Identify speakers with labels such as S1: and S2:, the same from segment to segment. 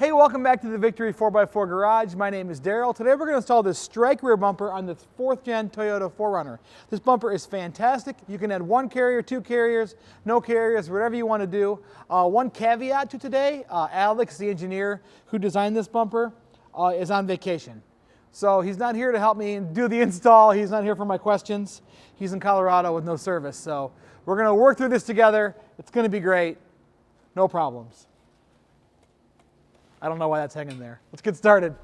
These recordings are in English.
S1: Hey, welcome back to the Victory 4x4 Garage. My name is Daryl. Today we're going to install this strike rear bumper on the 4th gen Toyota 4Runner. This bumper is fantastic. You can add one carrier, two carriers, no carriers, whatever you want to do. One caveat to today, Alex, the engineer who designed this bumper, is on vacation. So he's not here to help me do the install. He's not here for my questions. He's in Colorado with no service. So we're going to work through this together. It's going to be great. No problems. I don't know why that's hanging there. Let's get started.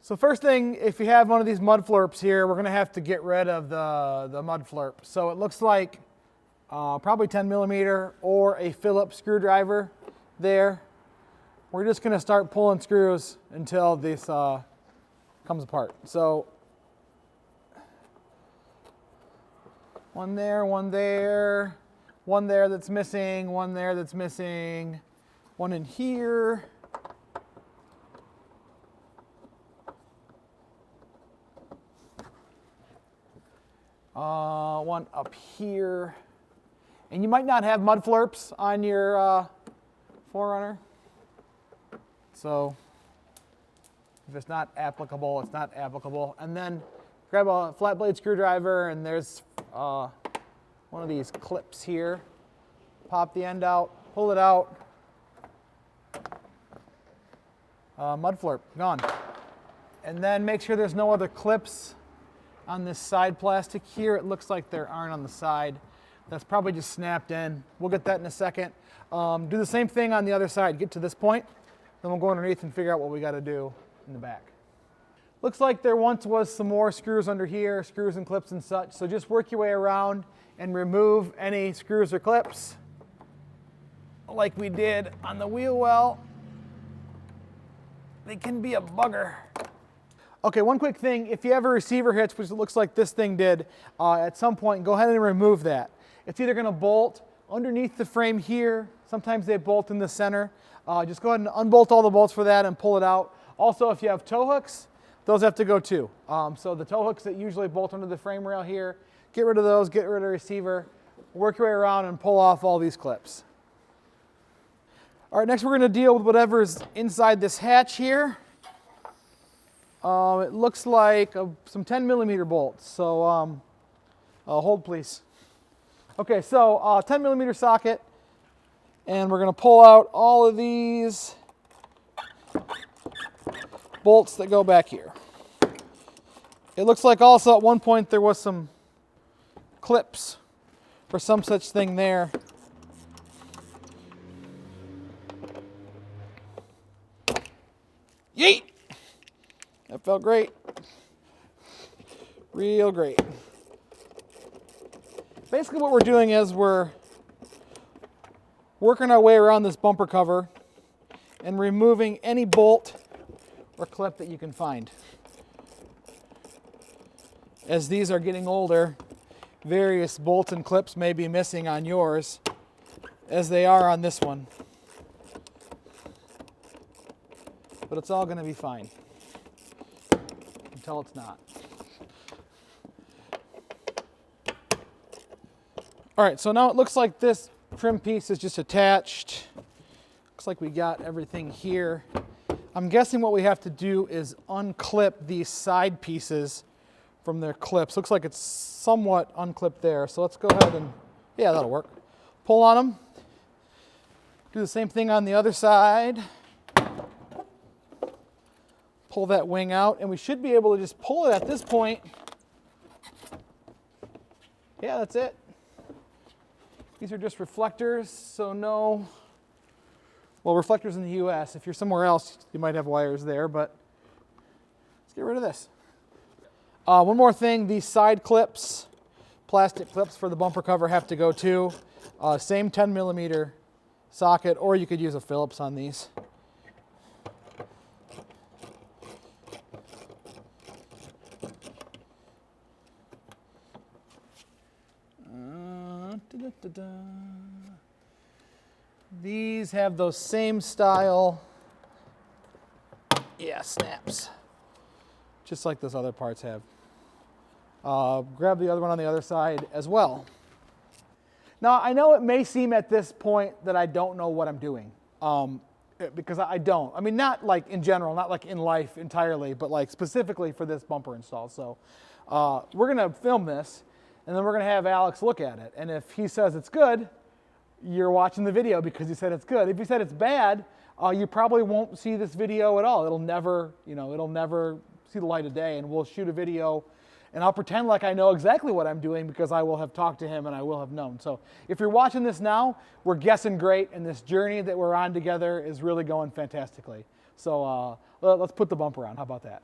S1: So first thing, if you have one of these mud flurps here, we're going to have to get rid of the mud flurp. So it looks like probably 10 millimeter or a Phillips screwdriver there. We're just going to start pulling screws until this comes apart. So one there, one there. One there that's missing, one there that's missing, one in here. One up here. And you might not have mud flurps on your 4Runner. So if it's not applicable, it's not applicable. And then grab a flat blade screwdriver, and there's one of these clips here. Pop the end out, pull it out. Mud flurp, gone. And then make sure there's no other clips on this side plastic here. It looks like there aren't on the side. That's probably just snapped in. We'll get that in a second. Do the same thing on the other side. Get to this point, then we'll go underneath and figure out what we got to do in the back. Looks like there once was some more screws under here, screws and clips and such. So just work your way around and remove any screws or clips like we did on the wheel well. They can be a bugger. Okay, one quick thing, if you have a receiver hitch, which it looks like this thing did, at some point, go ahead and remove that. It's either gonna bolt underneath the frame here, sometimes they bolt in the center. Just go ahead and unbolt all the bolts for that and pull it out. Also, if you have tow hooks, those have to go too. So the tow hooks that usually bolt under the frame rail here, get rid of those, get rid of the receiver, work your way around and pull off all these clips. All right, next we're going to deal with whatever's inside this hatch here. It looks like some 10 millimeter bolts, so hold please. Okay, so 10 millimeter socket, and we're going to pull out all of these bolts that go back here. It looks like also at one point there was some clips or some such thing there. Yeet! That felt great. Real great. Basically what we're doing is we're working our way around this bumper cover and removing any bolt or clip that you can find. As these are getting older, various bolts and clips may be missing on yours, as they are on this one. But it's all going to be fine until it's not. All right, so now it looks like this trim piece is just attached. Looks like we got everything here. I'm guessing what we have to do is unclip these side pieces from their clips. Looks like it's somewhat unclipped there. So let's go ahead and, yeah, that'll work. Pull on them. Do the same thing on the other side. Pull that wing out, and we should be able to just pull it at this point. Yeah, that's it. These are just reflectors, so no, well, reflectors in the US. If you're somewhere else, you might have wires there, but let's get rid of this. One more thing, these side clips, plastic clips for the bumper cover have to go too. Same 10 millimeter socket, or you could use a Phillips on these. These have those same style, yeah, snaps, just like those other parts have. Grab the other one on the other side as well. Now, I know it may seem at this point that I don't know what I'm doing, because I don't. I mean, not like in general, not like in life entirely, but like specifically for this bumper install. So we're going to film this, and then we're going to have Alex look at it. And if he says it's good, you're watching the video because he said it's good. If he said it's bad, you probably won't see this video at all. It'll never see the light of day, and we'll shoot a video, and I'll pretend like I know exactly what I'm doing because I will have talked to him and I will have known. So if you're watching this now, we're guessing great, and this journey that we're on together is really going fantastically. So let's put the bumper on. How about that?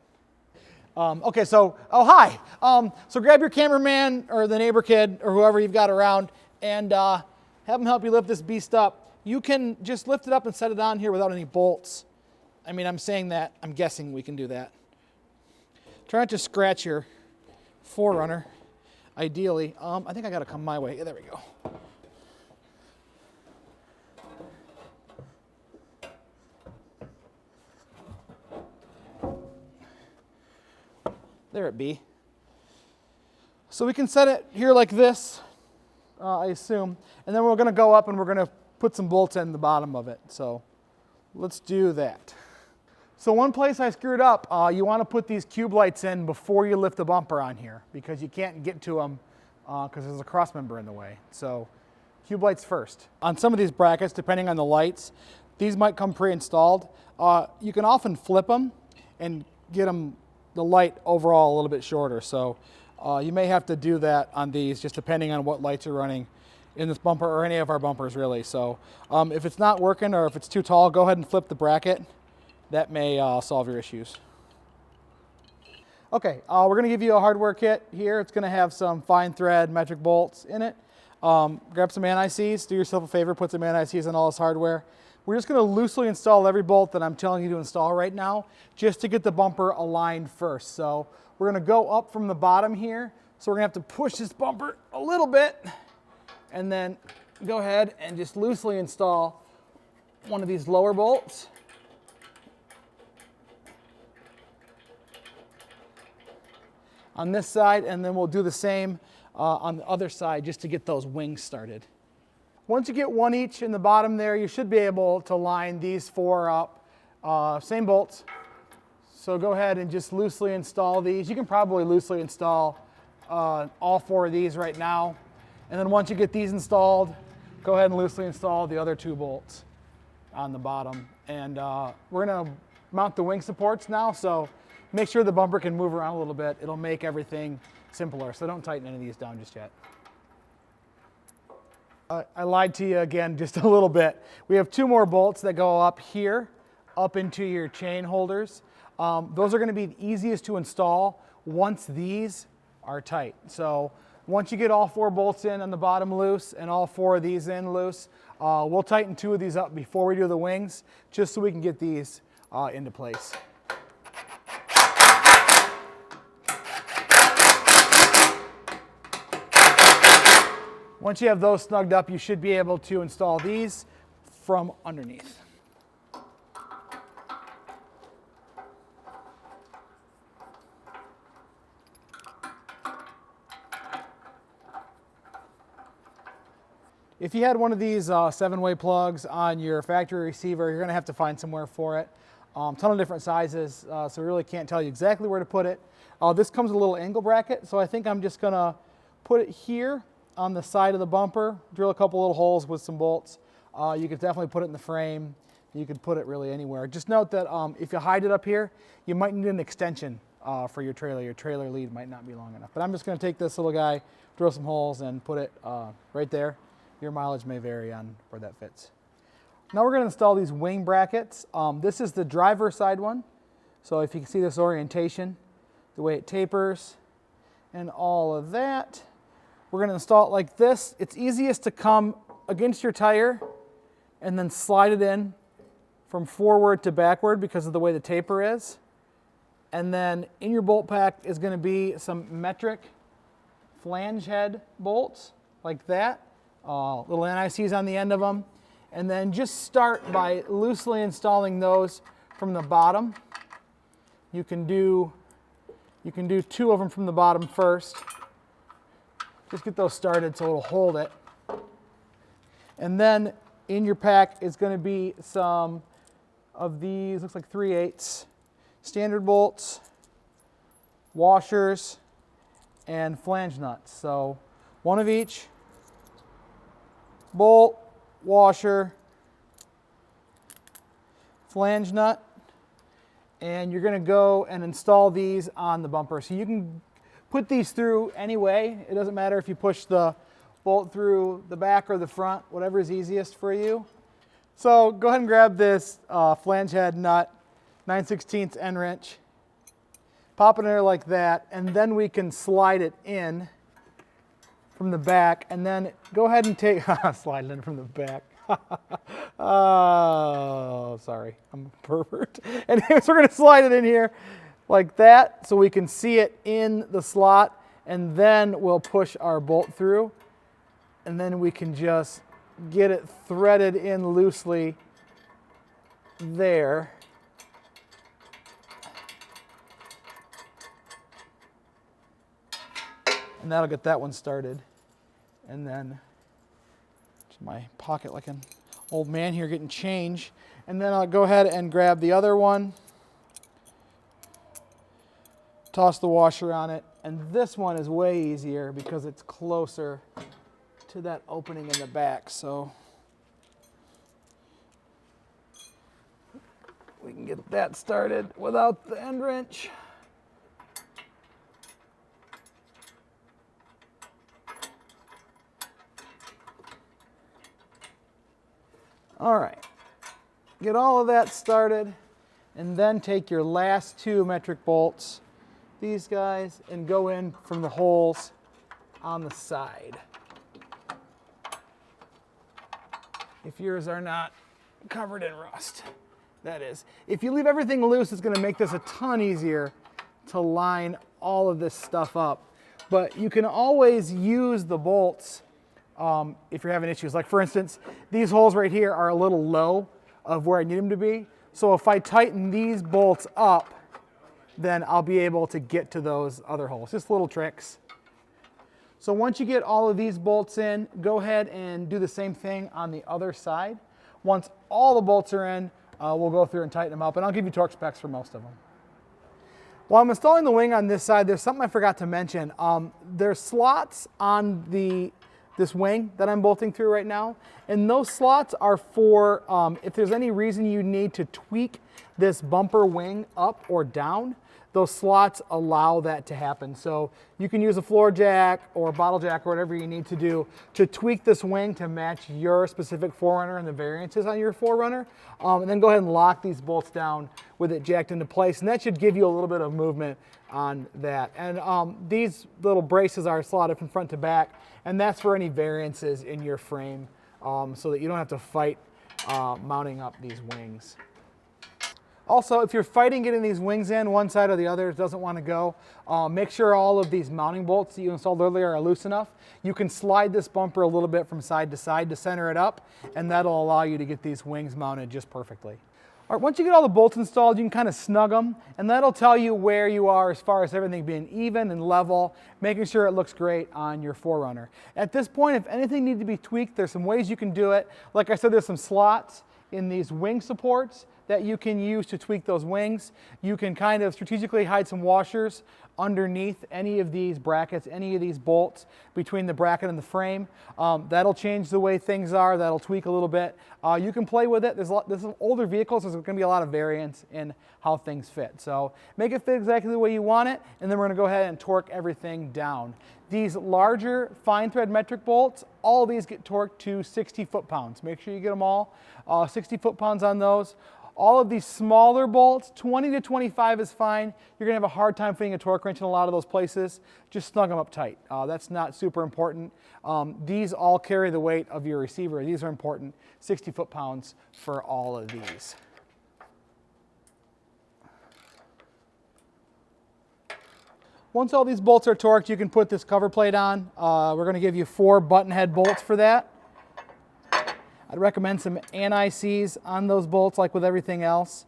S1: Okay, so, oh, hi. So grab your cameraman or the neighbor kid or whoever you've got around and have them help you lift this beast up. You can just lift it up and set it on here without any bolts. I mean, I'm saying that. I'm guessing we can do that. Try not to scratch your Forerunner, ideally. I think I got to come my way. Yeah, there we go. There it be. So we can set it here like this, I assume, and then we're going to go up and we're going to put some bolts in the bottom of it. So let's do that. So one place I screwed up, you want to put these cube lights in before you lift the bumper on here because you can't get to them because there's a cross member in the way. So cube lights first. On some of these brackets, depending on the lights, these might come pre-installed. You can often flip them and get them the light overall a little bit shorter. So you may have to do that on these just depending on what lights are running in this bumper or any of our bumpers really. So if it's not working or if it's too tall, go ahead and flip the bracket. That may solve your issues. Okay, we're going to give you a hardware kit here. It's going to have some fine thread metric bolts in it. Grab some anti-seize. Do yourself a favor, put some anti-seize on all this hardware. We're just going to loosely install every bolt that I'm telling you to install right now just to get the bumper aligned first. So we're going to go up from the bottom here. So we're going to have to push this bumper a little bit and then go ahead and just loosely install one of these lower bolts. On this side, and then we'll do the same on the other side just to get those wings started. Once you get one each in the bottom there, you should be able to line these four up. Same bolts. So go ahead and just loosely install these. You can probably loosely install all four of these right now. And then once you get these installed, go ahead and loosely install the other two bolts on the bottom. And we're going to mount the wing supports now. So make sure the bumper can move around a little bit. It'll make everything simpler, so don't tighten any of these down just yet. I lied to you again just a little bit. We have two more bolts that go up here, up into your chain holders. Those are going to be the easiest to install once these are tight. So once you get all four bolts in on the bottom loose and all four of these in loose, we'll tighten two of these up before we do the wings, just so we can get these into place. Once you have those snugged up, you should be able to install these from underneath. If you had one of these 7-way plugs on your factory receiver, you're going to have to find somewhere for it. Ton of different sizes, so we really can't tell you exactly where to put it. This comes with a little angle bracket, so I think I'm just going to put it here on the side of the bumper, drill a couple little holes with some bolts. You could definitely put it in the frame. You could put it really anywhere. Just note that if you hide it up here, you might need an extension for your trailer. Your trailer lead might not be long enough. But I'm just going to take this little guy, drill some holes, and put it right there. Your mileage may vary on where that fits. Now we're going to install these wing brackets. This is the driver side one. So if you can see this orientation, the way it tapers, and all of that. We're going to install it like this. It's easiest to come against your tire and then slide it in from forward to backward because of the way the taper is. And then in your bolt pack is going to be some metric flange head bolts like that. Little anti-seize on the end of them. And then just start by loosely installing those from the bottom. You can do two of them from the bottom first. Just get those started so it'll hold it. And then in your pack is going to be some of these, looks like 3/8 standard bolts, washers, and flange nuts. So one of each, bolt, washer, flange nut, and you're going to go and install these on the bumper. So you can put these through any way. It doesn't matter if you push the bolt through the back or the front, whatever is easiest for you. So go ahead and grab this flange head nut, 9/16 end wrench, pop it in there like that, and then we can slide it in from the back, and then go ahead and take, slide it in from the back. Oh, sorry, I'm a pervert. And so we're going to slide it in here like that so we can see it in the slot, and then we'll push our bolt through, and then we can just get it threaded in loosely there. And that'll get that one started. And then my pocket like an old man here getting change. And then I'll go ahead and grab the other one, toss the washer on it, and this one is way easier because it's closer to that opening in the back. So we can get that started without the end wrench. All right, get all of that started, and then take your last 2 metric bolts, these guys, and go in from the holes on the side. If yours are not covered in rust, that is. If you leave everything loose, it's going to make this a ton easier to line all of this stuff up. But you can always use the bolts if you're having issues. Like for instance, these holes right here are a little low of where I need them to be. So if I tighten these bolts up, then I'll be able to get to those other holes. Just little tricks. So once you get all of these bolts in, go ahead and do the same thing on the other side. Once all the bolts are in, we'll go through and tighten them up, and I'll give you torque specs for most of them. While I'm installing the wing on this side, there's something I forgot to mention. There's slots on this wing that I'm bolting through right now, and those slots are for if there's any reason you need to tweak this bumper wing up or down, those slots allow that to happen. So you can use a floor jack or a bottle jack or whatever you need to do to tweak this wing to match your specific 4Runner and the variances on your 4Runner, and then go ahead and lock these bolts down with it jacked into place, and that should give you a little bit of movement on that. And these little braces are slotted from front to back, and that's for any variances in your frame, so that you don't have to fight mounting up these wings. Also, if you're fighting getting these wings in, one side or the other doesn't want to go, make sure all of these mounting bolts that you installed earlier are loose enough. You can slide this bumper a little bit from side to center it up, and that'll allow you to get these wings mounted just perfectly. All right, once you get all the bolts installed, you can kind of snug them, and that'll tell you where you are as far as everything being even and level, making sure it looks great on your 4Runner. At this point, if anything needs to be tweaked, there's some ways you can do it. Like I said, there's some slots in these wing supports that you can use to tweak those wings. You can kind of strategically hide some washers underneath any of these brackets, any of these bolts between the bracket and the frame. That'll change the way things are. That'll tweak a little bit. You can play with it. There's older vehicles, so there's going to be a lot of variance in how things fit. So make it fit exactly the way you want it, and then we're going to go ahead and torque everything down. These larger fine thread metric bolts, all these get torqued to 60 foot-pounds. Make sure you get them all 60 foot-pounds on those. All of these smaller bolts, 20 to 25 is fine. You're gonna have a hard time fitting a torque wrench in a lot of those places. Just snug them up tight. That's not super important. These all carry the weight of your receiver. These are important, 60 foot-pounds for all of these. Once all these bolts are torqued, you can put this cover plate on. We're gonna give you 4 button head bolts for that. I'd recommend some anti-seize on those bolts like with everything else.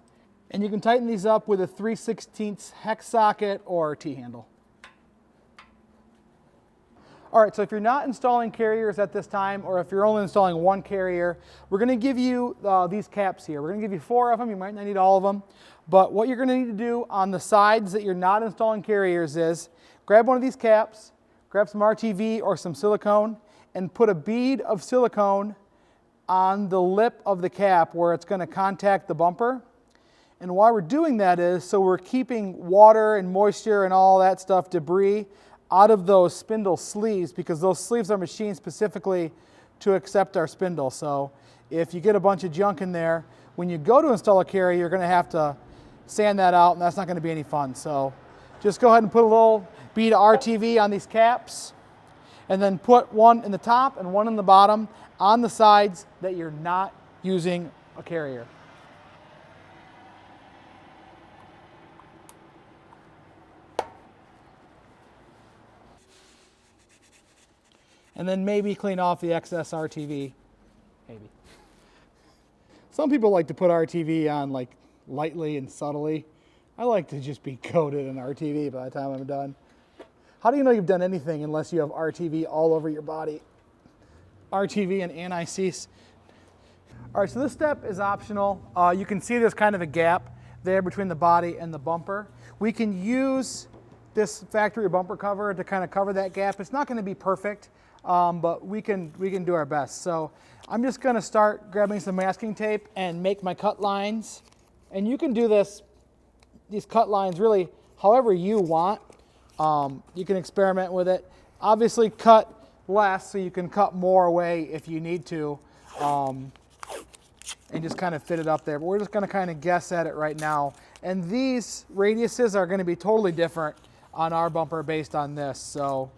S1: And you can tighten these up with a 3/16 hex socket or T-handle. All right, so if you're not installing carriers at this time, or if you're only installing one carrier, we're gonna give you these caps here. We're gonna give you 4 of them. You might not need all of them. But what you're gonna need to do on the sides that you're not installing carriers is grab one of these caps, grab some RTV or some silicone, and put a bead of silicone on the lip of the cap where it's gonna contact the bumper. And why we're doing that is so we're keeping water and moisture and all that stuff, debris, out of those spindle sleeves, because those sleeves are machined specifically to accept our spindle. So if you get a bunch of junk in there, when you go to install a carrier, you're gonna have to sand that out, and that's not gonna be any fun. So just go ahead and put a little bead of RTV on these caps, and then put one in the top and one in the bottom on the sides that you're not using a carrier. And then maybe clean off the excess RTV, maybe. Some people like to put RTV on like lightly and subtly. I like to just be coated in RTV by the time I'm done. How do you know you've done anything unless you have RTV all over your body? RTV and anti-seize. All right, so this step is optional. You can see there's kind of a gap there between the body and the bumper. We can use this factory bumper cover to kind of cover that gap. It's not going to be perfect, but we can do our best. So I'm just going to start grabbing some masking tape and make my cut lines. And you can do these cut lines really however you want. You can experiment with it. Obviously cut less so you can cut more away if you need to, and just kind of fit it up there. But we're just going to kind of guess at it right now. And these radiuses are going to be totally different on our bumper based on this. So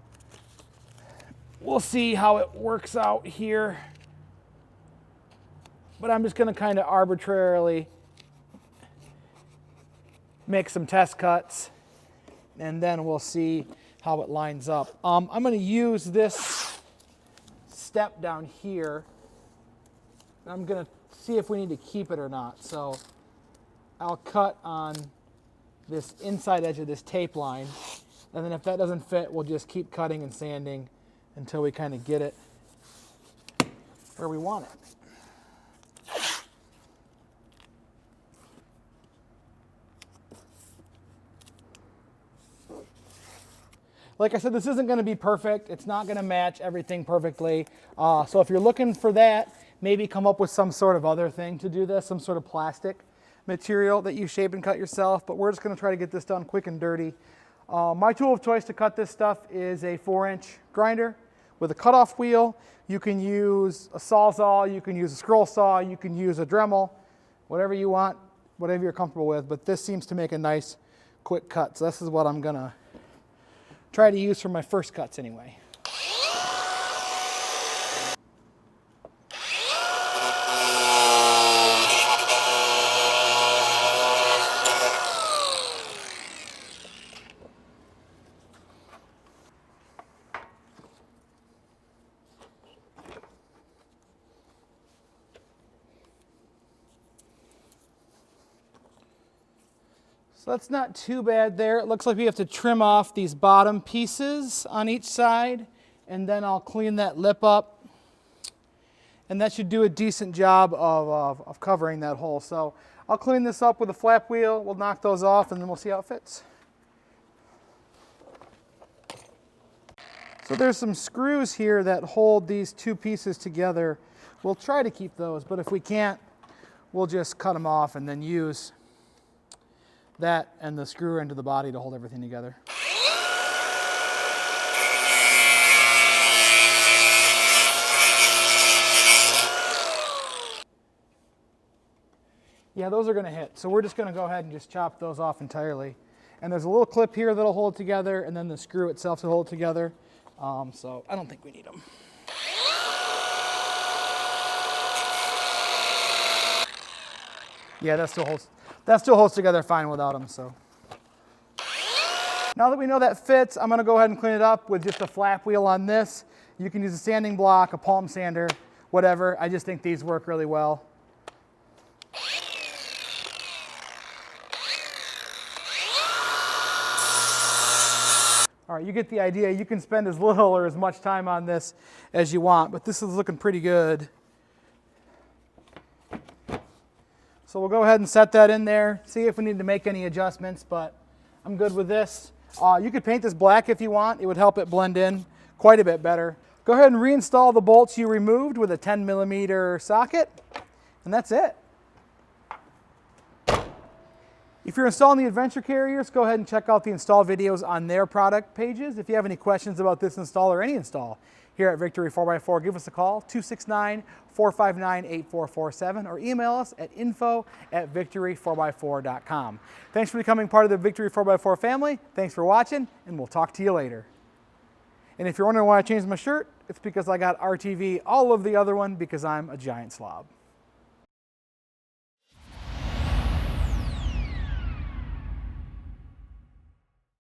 S1: we'll see how it works out here. But I'm just going to kind of arbitrarily make some test cuts, and then we'll see how it lines up. I'm going to use this step down here. I'm going to see if we need to keep it or not. So I'll cut on this inside edge of this tape line, and then if that doesn't fit, we'll just keep cutting and sanding until we kind of get it where we want it. Like I said, this isn't going to be perfect. It's not going to match everything perfectly. So if you're looking for that, maybe come up with some sort of other thing to do this, some sort of plastic material that you shape and cut yourself. But we're just going to try to get this done quick and dirty. My tool of choice to cut this stuff is a 4-inch grinder with a cutoff wheel. You can use a Sawzall, you can use a scroll saw, you can use a Dremel, whatever you want, whatever you're comfortable with. But this seems to make a nice quick cut. So this is what I'm going to try to use for my first cuts anyway. So that's not too bad there. It looks like we have to trim off these bottom pieces on each side, and then I'll clean that lip up. And that should do a decent job of covering that hole. So I'll clean this up with a flap wheel. We'll knock those off, and then we'll see how it fits. So there's some screws here that hold these two pieces together. We'll try to keep those, but if we can't, we'll just cut them off and then use that and the screw into the body to hold everything together. Yeah, those are going to hit. So we're just going to go ahead and just chop those off entirely. And there's a little clip here that'll hold it together, and then the screw itself to hold it together. So I don't think we need them. Yeah, that still holds together fine without them. So now that we know that fits, I'm going to go ahead and clean it up with just a flap wheel on this. You can use a sanding block, a palm sander, whatever. I just think these work really well. All right, you get the idea. You can spend as little or as much time on this as you want, but this is looking pretty good. So we'll go ahead and set that in there, see if we need to make any adjustments, but I'm good with this. You could paint this black if you want. It would help it blend in quite a bit better. Go ahead and reinstall the bolts you removed with a 10mm socket, and that's it. If you're installing the adventure carriers, go ahead and check out the install videos on their product pages. If you have any questions about this install or any install here at Victory 4x4, give us a call, 269-459-8447, or email us at info@victory4x4.com. Thanks for becoming part of the Victory 4x4 family. Thanks for watching, and we'll talk to you later. And if you're wondering why I changed my shirt, it's because I got RTV all over the other one because I'm a giant slob.